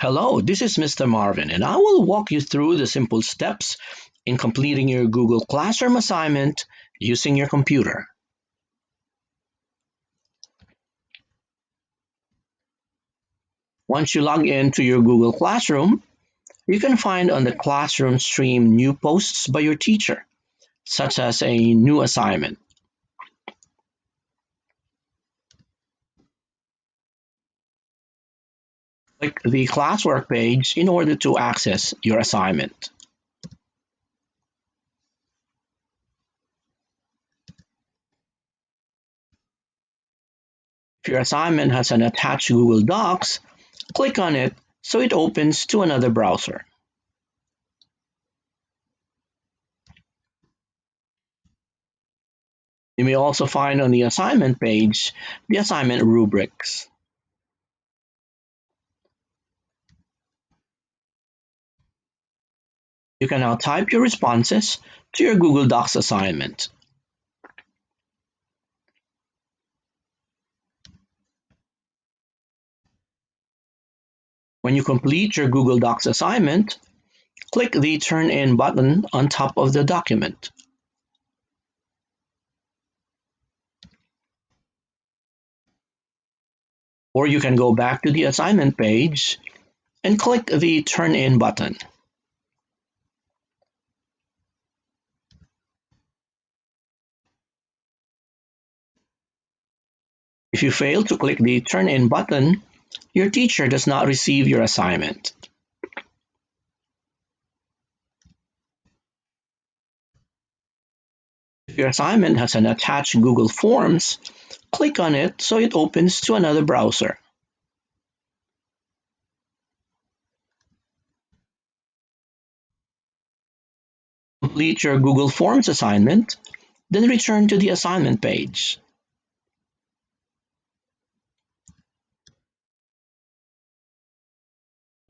Hello, this is Mr. Marvin, and I will walk you through the simple steps in completing your Google Classroom assignment using your computer. Once you log into your Google Classroom, you can find on the Classroom stream new posts by your teacher, such as a new assignment. Click the classwork page in order to access your assignment. If your assignment has an attached Google Docs, click on it so it opens to another browser. You may also find on the assignment page the assignment rubrics. You can now type your responses to your Google Docs assignment. When you complete your Google Docs assignment, click the Turn In button on top of the document. Or you can go back to the assignment page and click the Turn In button. If you fail to click the Turn In button, your teacher does not receive your assignment. If your assignment has an attached Google Forms, click on it so it opens to another browser. Complete your Google Forms assignment, then return to the assignment page.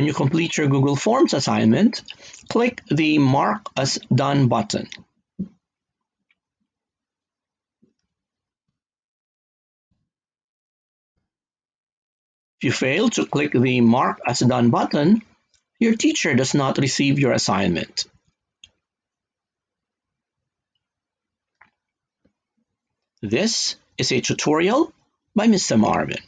When you complete your Google Forms assignment, click the Mark as Done button. If you fail to click the Mark as Done button, your teacher does not receive your assignment. This is a tutorial by Mr. Marvin.